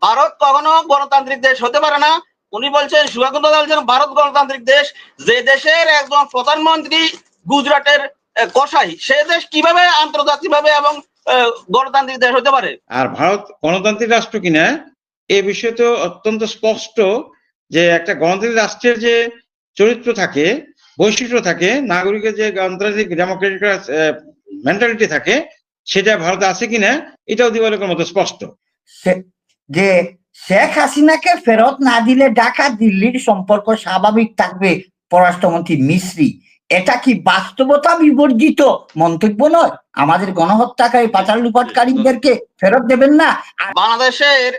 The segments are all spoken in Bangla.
ভারত কখনো গণতান্ত্রিক দেশ হতে পারে না। উনি বলছেন, সুভাষচন্দ্র বলছেন ভারত গণতান্ত্রিক দেশ। যে দেশের একজন প্রধানমন্ত্রী গুজরাটের কসাই, সে দেশ কিভাবে আন্তর্জাতিক ভাবে এবং গণতান্ত্রিক দেশ হতে পারে? আর ভারত গণতান্ত্রিক রাষ্ট্র কিনা এ বিষয়ে তো অত্যন্ত স্পষ্ট যে একটা গণতান্ত্রিক রাষ্ট্রের যে চরিত্র থাকে, বৈশিষ্ট্য থাকে, নাগরিকের যে গণতান্ত্রিক ডেমোক্রেটিক মেন্টালিটি থাকে, সেটা ভারতে আছে কিনা এটাও দিবালোকের মতো স্পষ্ট। যে শেখ হাসিনাকে ফেরত না দিলে ঢাকা দিল্লির সম্পর্ক স্বাভাবিক থাকবে, পররাষ্ট্রমন্ত্রী মিশ্রি, এটা কি বাস্তবতা বিবর্জিত মন্তব্য নয়? আমাদের গণহত্যাকারী পাচার লুপাটকারীদেরকে ফেরত দেবেন না? বাংলাদেশের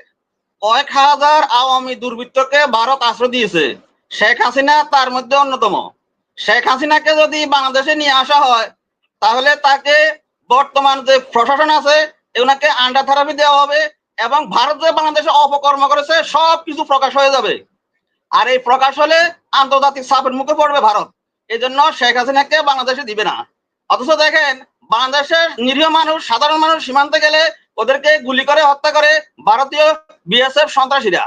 কয়েক হাজার আওয়ামী দুর্বৃত্তকে ভারত আশ্রয় দিয়েছে, শেখ হাসিনা তার মধ্যে অন্যতম। শেখ হাসিনাকে যদি বাংলাদেশে নিয়ে আসা হয়, তাহলে তাকে বর্তমান যে প্রশাসন আছে ওনাকে আন্ডার থেরাপি দেওয়া হবে এবং ভারত যে বাংলাদেশে অপকর্ম করেছে সবকিছু প্রকাশ হয়ে যাবে। আর এই প্রকাশ হলে আন্তর্জাতিক চাপের মুখে পড়বে ভারত। এই জন্য শেখ হাসিনাকে বাংলাদেশে দিবে না। অথচ দেখেন, বাংলাদেশের নিরীহ মানুষ, সাধারণ মানুষ সীমান্তে গেলে ওদেরকে গুলি করে হত্যা করে ভারতীয় বিএসএফ সন্ত্রাসীরা।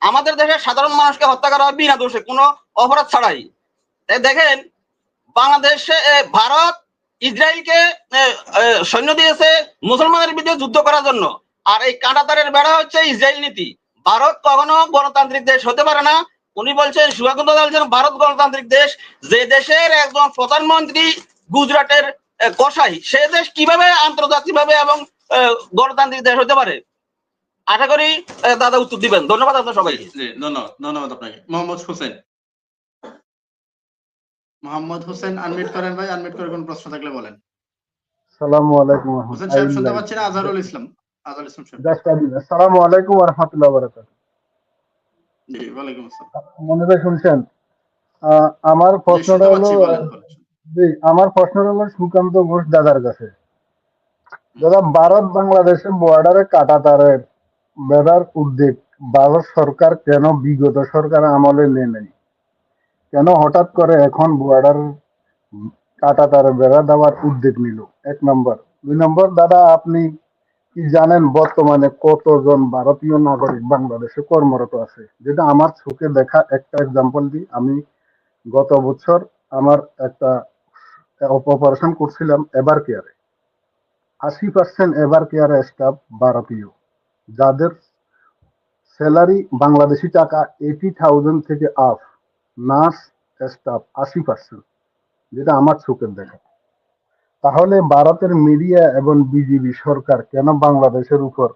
আমাদের দেশের সাধারণ মানুষকে হত্যা করা হয় বিনা দোষে, কোনো অপরাধ ছাড়াই। দেখেন, বাংলাদেশে ভারত ইসরায়েলকে সৈন্য দিয়েছে মুসলমানের বিরুদ্ধে যুদ্ধ করার জন্য। আর এই কাঁটাতারের বেড়া হচ্ছে ইসরায়েল নীতি। ভারত কখনো গণতান্ত্রিক দেশ হতে পারে না। উনি বলছেন, সুভাষচন্দ্র বলছেন ভারত গণতান্ত্রিক দেশ। যে দেশের একজন প্রধানমন্ত্রী গুজরাটের কসাই, সে দেশ কিভাবে আন্তর্জাতিক ভাবে এবং গণতান্ত্রিক দেশ হতে পারে? আশা করি দাদা উত্তর দিবেন। ধন্যবাদ আপনার সবাইকে। ধন্যবাদ আপনাকে। মোহাম্মদ হোসেন, আনমিউট করেন ভাই, আনমিউট করে কোন প্রশ্ন থাকলে বলেন। আসসালামু আলাইকুম। হোসেন সাহেব শুনতে পাচ্ছি না? আজহারুল ইসলাম সাহেব, আসসালামু আলাইকুম ওয়া রাহমাতুল্লাহি ওয়া বারাকাতুহু। জি, ওয়ালাইকুম আসসালাম। মনে ভাই শুনছেন? আমার প্রশ্নটা হলো সুকান্ত ঘোষ দাদার কাছে। দাদা, ভারত বাংলাদেশের বর্ডারে কাঁটাতারের বেড়ার উদ্যোগ ভারত সরকার কেন বিগত সরকার আমলে নেয়নি? কেন হঠাৎ করে এখন বর্ডার কাঁটাতারের বেড়া দেওয়ার উদ্যোগ নিল? এক নম্বর। দুই নম্বর, দাদা আপনি কি জানেন বর্তমানে কতজন ভারতীয় নাগরিক বাংলাদেশে কর্মরত আছে? যেটা আমার চোখে দেখা একটা এক্সাম্পল দিই। আমি গত বছর আমার একটা অপারেশন করছিলাম এভার কেয়ারে। 80% এভার কেয়ার স্টাফ ভারতীয়, যাদের স্যালারি বাংলাদেশি টাকা 80,000 থেকে আপ। নার্স স্টাফ 80%, যেটা আমার চোখের দেখা। তাহলে ভারতের মিডিয়া এবং বিজেপি সরকার কেন বাংলাদেশের উপর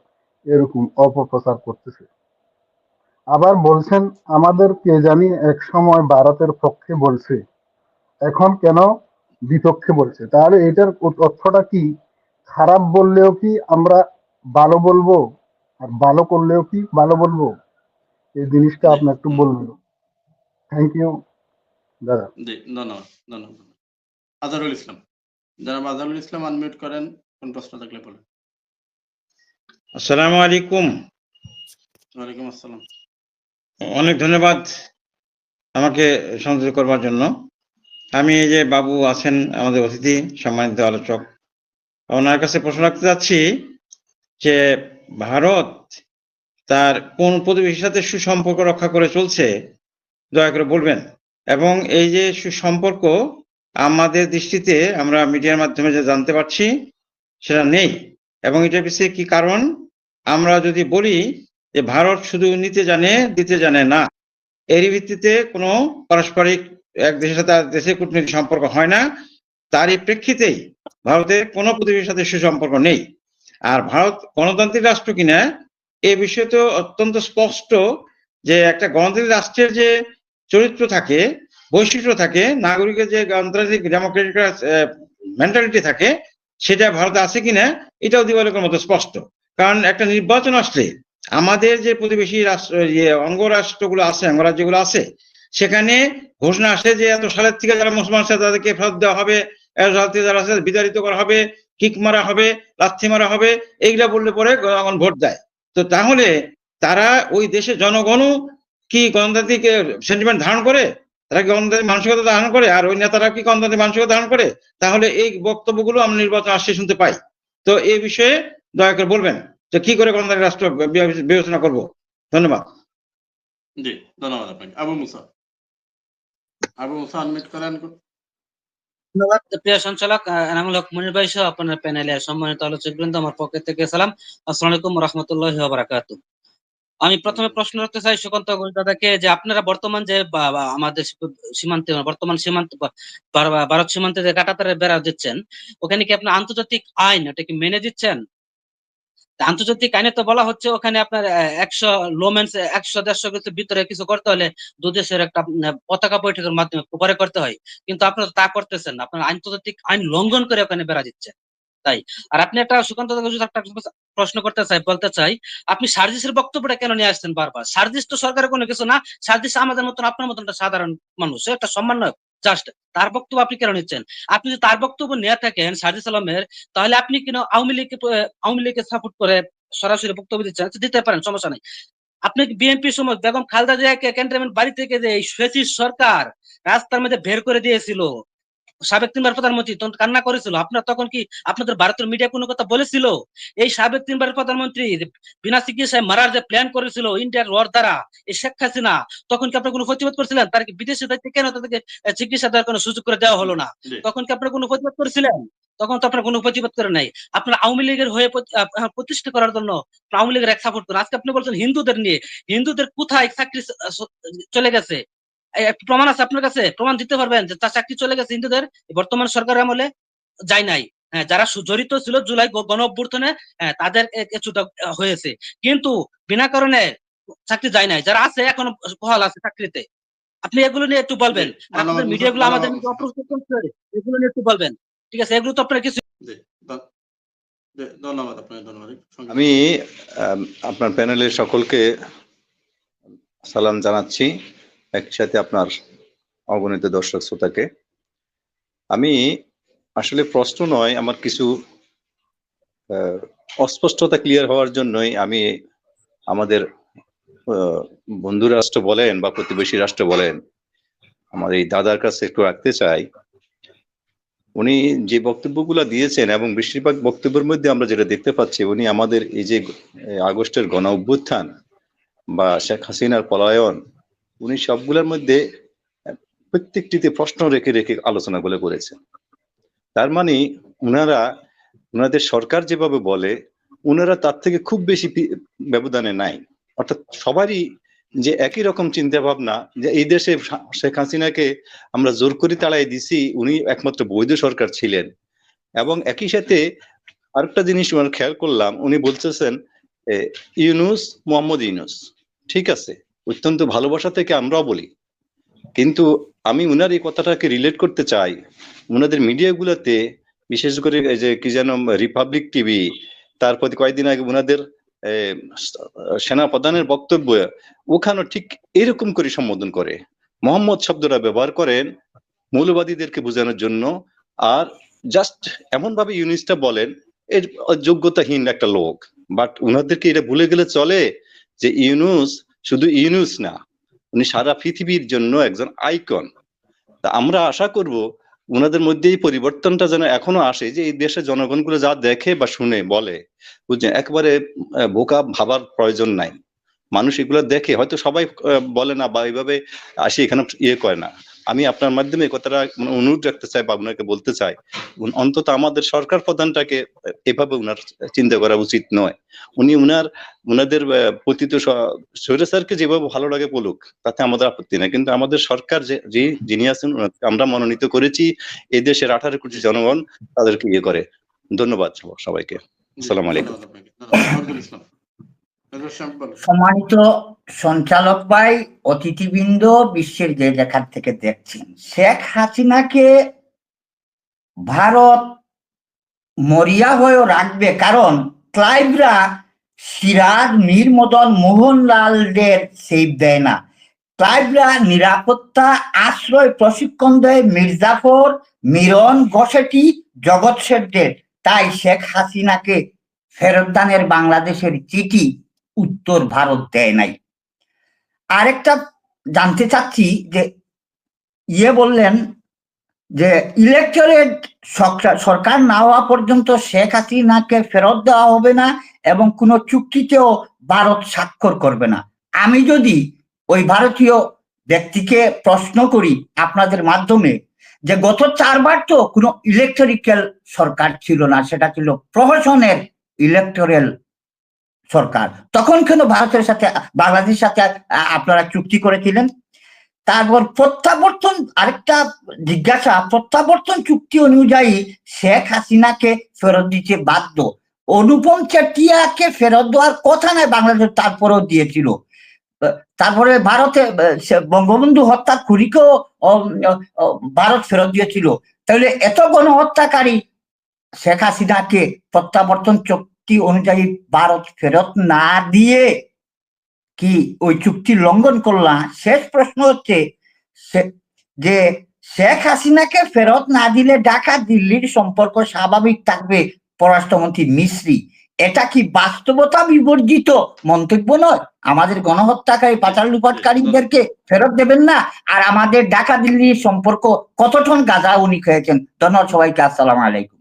এরকম অপপ্রচার করতেছে? আবার বলছেন আমাদের কে জানি এক সময় ভারতের পক্ষে বলছে, এখন কেন বিপক্ষে বলছে? তাহলে এটার অর্থটা কি? খারাপ বললেও কি আমরা ভালো বলবো, আর ভালো করলেও কি ভালো বলবো? এই জিনিসটা আপনি একটু বলবেন। থ্যাংক ইউ দাদা। ধন্যবাদ। আজহারুল ইসলাম, জনাব আজহারুল ইসলাম, আনমিউট করেন, কোন প্রশ্ন থাকলে বলেন। আসসালামু আলাইকুম। ওয়ালাইকুম আসসালাম। অনেক ধন্যবাদ আমাকে সংযোগ করবার জন্য। আমি এই যে বাবু আছেন আমাদের অতিথি, সম্মানিত আলোচক, ওনার কাছে প্রশ্ন রাখতে যাচ্ছি যে ভারত তার কোন প্রতিবেশীর সাথে সুসম্পর্ক রক্ষা করে চলছে, দয়া করে বলবেন। এবং এই যে সুসম্পর্ক আমাদের দৃষ্টিতে আমরা মিডিয়ার মাধ্যমে যে জানতে পারছি সেটা নেই, এবং এটার পিছিয়ে কি কারণ? আমরা যদি বলি যে ভারত শুধু নিতে জানে, দিতে জানে না, এরই ভিত্তিতে কোনো পারস্পরিক এক দেশের সাথে আর দেশের কূটনৈতিক সম্পর্ক হয় না, তারই প্রেক্ষিতেই ভারতের কোনো প্রতিবেশীর সাথে সুসম্পর্ক নেই। আর ভারত গণতান্ত্রিক রাষ্ট্র কিনা এ বিষয়ে তো অত্যন্ত স্পষ্ট যে একটা গণতান্ত্রিক রাষ্ট্রের যে চরিত্র থাকে, বৈশিষ্ট্য থাকে, নাগরিকের যে গণতান্ত্রিক ডেমোক্রেটিক মেন্টালিটি থাকে, সেটা ভারতে আছে কিনা এটাও দিবালোকের মতো স্পষ্ট। কারণ একটা নির্বাচন আসলে আমাদের যে প্রতিবেশী রাষ্ট্র অঙ্গরাষ্ট্রগুলো আছে, অঙ্গরাজ্যগুলো আছে, সেখানে ঘোষণা আসে যে এত সালের থেকে যারা মুসলমান আছে তাদেরকে ফেরত দেওয়া হবে, যারা আছে বিতাড়িত করা হবে, কিক মারা হবে, লাথি মারা হবে, এইগুলা বললে পরে এখন ভোট দেয়। তো তাহলে তারা ওই দেশে জনগণও কি গণতান্ত্রিক সেন্টিমেন্ট ধারণ করে? তারা কি গণতান্ত্রিক মানসিকতা ধারণ করে? আর ওই নেতারা কি গণতান্ত্রিক মানসিকতা ধারণ করে? তাহলে এই বক্তব্যগুলো আমরা নির্বাচন আসছে শুনতে পাই। তো এই বিষয়ে দয়া করে বলবেন। যে কি করে গণতান্ত্রিক রাষ্ট্র বিবেচনা করব। ধন্যবাদ। জি, ধন্যবাদ আপনাকে। আবু মুসা আনমিউট করেন। ধন্যবাদ প্রিয় সঞ্চালক এনামুল হক মনির ভাই সহ আপনার প্যানেলে সম্মানিত আলোচকবৃন্দ, আমার পক্ষ থেকে সালাম। আসসালামু আলাইকুম ওয়া রাহমাতুল্লাহি ওয়া বারাকাতুহু। আমি প্রথমে প্রশ্ন রাখতে চাই সুকান্ত ঘোষ দাদাকে, যে আপনারা বর্তমান যে আমাদের সীমান্তে বর্তমান সীমান্ত ভারত সীমান্তে যে কাঁটাতারের বেড়া দিচ্ছেন, ওখানে কি আপনার আন্তর্জাতিক আইন এটা কি মেনে দিচ্ছেন? আন্তর্জাতিক আইনে তো বলা হচ্ছে ওখানে আপনার 100 লোমেন্স 100-150 গজের ভিতরে কিছু করতে হলে দুদেশের একটা পতাকা বৈঠকের মাধ্যমে পরে করতে হয়, কিন্তু আপনারা তা করতেছেন না, আপনারা আন্তর্জাতিক আইন লঙ্ঘন করে ওখানে বেড়া দিচ্ছেন। তাই আর আপনি একটা সুকান্ত একটা প্রশ্ন বলতে চাই, আপনি সার্জিসের বক্তব্যটা কেন নিয়ে আসছেন বারবার? সার্জিস তো সরকারের কোনো কিছু না, সার্জিস আমাদের মতন আপনার মতন একটা সাধারণ মানুষ, একটা সম্মাননায়ক জাস্ট। তার বক্তব্য আপনি কেন নিচ্ছেন? আপনি যদি তার বক্তব্য নিয়ে থাকেন সার্জিস আলমের, তাহলে আপনি কেন আওয়ামী লীগকে সাপোর্ট করে সরাসরি বক্তব্য দিচ্ছেন? দিতে পারেন, সমস্যা নাই। আপনি বিএনপির সময় বেগম খালেদা জিয়াকে ক্যান্টনমেন্ট বাড়ি থেকে যে এই ফ্যাসিস্ট সরকার রাস্তার মধ্যে বের করে দিয়েছিল, সাবেক 3বার প্রধানমন্ত্রী তখন কান্না করেছিল, আপনার তখন কি আপনাদের ভারতের মিডিয়া কোনো কথা বলেছিল? এই সাবেক 3বার প্রধানমন্ত্রী বিনা চিকিৎসায় মারার যে প্ল্যান করেছিল ইন্ডিয়ার ওয়ার দ্বারা এই শেখ হাসিনা, তখন কি আপনার কোনো প্রতিবাদ করেছিলেন? তার কি বিদেশে যাইতে কেন তাদেরকে চিকিৎসা দেওয়ার কোনো সুযোগ করে দেওয়া হলো না? তখন কি আপনার কোনো প্রতিবাদ করেছিলেন? তখন তো আপনার কোনো প্রতিবাদ করে নাই। আপনার আওয়ামী লীগের হয়ে প্রতিষ্ঠা করার জন্য আওয়ামী লীগের এক সাপোর্ট করেন। আজকে আপনি বলছেন হিন্দুদের নিয়ে, হিন্দুদের কোথায় চাকরি চলে গেছে? প্রমাণ আছে আপনার কাছে? প্রমাণ দিতে পারবেন যে তার চাকরি চলে গেছে হিন্দুদের বর্তমান সরকারের আমলে? যায় নাই। হ্যাঁ, যারা জড়িত ছিল জুলাই গণ অভ্যুত্থানে তাদের কিছুটা হয়েছে, কিন্তু বিনা কারণে চাকরি যায় নাই। যারা আছে এখনো বহাল আছে চাকরিতে। আপনি এগুলো নিয়ে একটু বলবেন। আপনাদের মিডিয়াগুলো আমাদের এগুলো নিয়ে একটু বলবেন, ঠিক আছে? এগুলো তো আপনার কিছু। ধন্যবাদ আপনাকে। ধন্যবাদ। আমি আপনার প্যানেলের সকলকে সালাম জানাচ্ছি, একসাথে আপনার অগণিত দর্শক শ্রোতাকে। আমি আসলে প্রশ্ন নয়, আমার কিছু অস্পষ্টতা ক্লিয়ার হওয়ার জন্যই আমি আমাদের বন্ধু রাষ্ট্র বলেন বা প্রতিবেশী রাষ্ট্র বলেন, আমার এই দাদার কাছে একটু রাখতে চাই। উনি যে বক্তব্যগুলো দিয়েছেন এবং বেশিরভাগ বক্তব্যের মধ্যে আমরা যেটা দেখতে পাচ্ছি, উনি আমাদের এই যে আগস্টের গণ অভ্যুত্থান বা শেখ হাসিনার পলায়ন, উনি সবগুলোর মধ্যে প্রত্যেকটিতে প্রশ্ন রেখে রেখে আলোচনাগুলো করেছেন। তার মানে ওনাদের সরকার যেভাবে বলে, ওনারা তার থেকে খুব বেশি ব্যবধানে নাই। অর্থাৎ সবারই যে একই রকম চিন্তা ভাবনা, যে এই দেশে শেখ হাসিনাকে আমরা জোর করে তাড়াই দিছি, উনি একমাত্র বৈধ সরকার ছিলেন। এবং একই সাথে আরেকটা জিনিস ওনার খেয়াল করলাম, উনি বলতেছেন ইউনুস, মোহাম্মদ ইউনুস, ঠিক আছে, অত্যন্ত ভালোবাসা থেকে আমরাও বলি, কিন্তু আমি উনার এই কথাটাকে রিলেট করতে চাই। উনাদের মিডিয়াগুলোতে বিশেষ করে যে কি যেন রিপাবলিক টিভি, তারপর কয়েকদিন আগে উনাদের সেনা প্রধানের বক্তব্য, ওখানে ঠিক এরকম করে সম্বোধন করে, মোহাম্মদ শব্দটা ব্যবহার করেন মৌলবাদীদেরকে বোঝানোর জন্য, আর জাস্ট এমন ভাবে ইউনুসটা বলেন এর যোগ্যতাহীন একটা লোক। বাট উনাদেরকে এটা ভুলে গেলে চলে যে ইউনুস শুধু ইউনুস না, উনি সারা পৃথিবীর জন্য একজন আইকন। তা আমরা আশা করব উনাদের মধ্যে এই পরিবর্তনটা যেন এখনো আসে, যে এই দেশের জনগণগুলো যা দেখে বা শুনে বলে, বুঝছেন, একবারে বোকা ভাবার প্রয়োজন নাই। মানুষ এগুলো দেখে, হয়তো সবাই বলে না বা এইভাবে আসি এখানে ইয়ে করে না। আমি আপনার মাধ্যমে কথাটা অনুরোধ রাখতে চাই বা আপনাকে বলতে চাই, অন্তত আমাদের সরকার প্রধানটাকে এভাবে উনার চিন্তা করা উচিত নয়। উনি উনাদের পতিত স্বৈরাচারকে যেভাবে ভালো লাগে বলুক, তাতে আমাদের আপত্তি নাই, কিন্তু আমাদের সরকার যিনি আছেন আমরা মনোনীত করেছি, এই দেশের 18 কোটি জনগণ তাদেরকে ইয়ে করে। ধন্যবাদ সবাইকে। আসসালামু আলাইকুম। সম্মানিত সঞ্চালক ভাই, অতিথিবৃন্দ, বিশ্বের যে যেখান থেকে দেখছেন, শেখ হাসিনাকে ভারত মরিয়া হয়েও রাখবে, কারণ ক্লাইভরা সিরাজ, মীর মদন, মোহনলালদের সেভ দেয় না। ক্লাইভরা নিরাপত্তা, আশ্রয়, প্রশিক্ষণ দেয় মির্জাফর, মিরন, গোসেটি, জগৎ শেঠদের। তাই শেখ হাসিনাকে ফেরতদানের বাংলাদেশের চিঠি উত্তর ভারত দেয় নাই। আরেকটা জানতে চাচ্ছি যে বললেন যে ইলেকটোরেট সরকার না হওয়া পর্যন্ত শেখ হাসিনাকে ফেরত দেওয়া হবে না এবং কোনো চুক্তিতেও ভারত স্বাক্ষর করবে না। আমি যদি ওই ভারতীয় ব্যক্তিকে প্রশ্ন করি আপনাদের মাধ্যমে, যে গত 4 বার তো কোনো ইলেকট্রিক্যাল সরকার ছিল না, সেটা ছিল প্রহসনের ইলেকটোরাল সরকার, তখন কেন ভারতের সাথে বাংলাদেশের সাথে আপনারা চুক্তি করেছিলেন? তারপর প্রত্যাবর্তন, আরেকটা জিজ্ঞাসা, প্রত্যাবর্তন চুক্তি অনুযায়ী শেখ হাসিনাকে ফেরত দিতে বাধ্য। অনুপম চেটিয়াকে ফেরত দেওয়ার কথা নয় বাংলাদেশ, তারপরেও দিয়েছিল। তারপরে ভারতে বঙ্গবন্ধু হত্যা খুনিকেও ভারত ফেরত দিয়েছিল। তাহলে এত গণহত্যাকারী শেখ হাসিনাকে প্রত্যাবর্তন চুক্তি অনুযায়ী ভারত ফেরত না দিয়ে কি ওই চুক্তি লঙ্ঘন করলাম? শেষ প্রশ্ন হচ্ছে যে শেখ হাসিনাকে ফেরত না দিলে ঢাকা দিল্লির সম্পর্ক স্বাভাবিক থাকবে, পররাষ্ট্রমন্ত্রী মিশ্রি। এটা কি বাস্তবতা বিবর্জিত মন্তব্য নয়? আমাদের গণহত্যাকারী পাচার লুপাটকারীদেরকে ফেরত দেবেন না, আর আমাদের ঢাকা দিল্লির সম্পর্ক কতক্ষণ গাঁজা উনি খেয়েছেন। ধন্যবাদ সবাইকে, আসসালামু আলাইকুম।